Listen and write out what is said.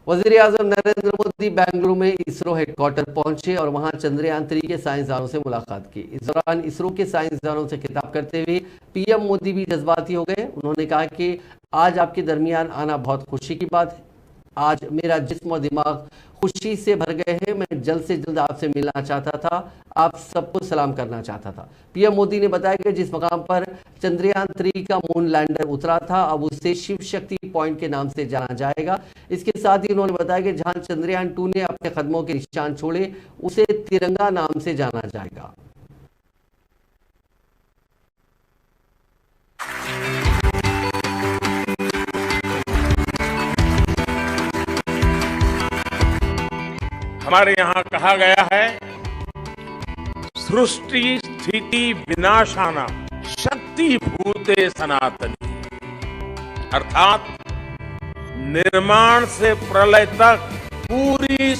वज़ीर-ए-आज़म नरेंद्र मोदी बेंगलुरु में इसरो हेडक्वार्टर पहुंचे और वहां चंद्रयान-3 के साइंसदानों से मुलाकात की। इस दौरान इसरो के साइंसदानों से खिताब करते हुए पीएम मोदी भी जज्बाती हो गए। उन्होंने कहा कि आज आपके दरमियान आना बहुत खुशी की बात है। आज मेरा जिस्म और दिमाग खुशी से भर गए हैं। मैं जल्द से जल्द आपसे मिलना चाहता था, आप सबको सलाम करना चाहता था। पीएम मोदी ने बताया कि जिस मकाम पर चंद्रयान-3 का मून लैंडर उतरा था, अब उसे शिव शक्ति पॉइंट के नाम से जाना जाएगा। इसके साथ ही उन्होंने बताया कि जहां चंद्रयान-2 ने अपने कदमों के निशान छोड़े, उसे तिरंगा नाम से जाना जाएगा। हमारे यहाँ कहा गया है, सृष्टि स्थिति विनाशाना शक्ति भूते सनातनी, अर्थात निर्माण से प्रलय तक पूरी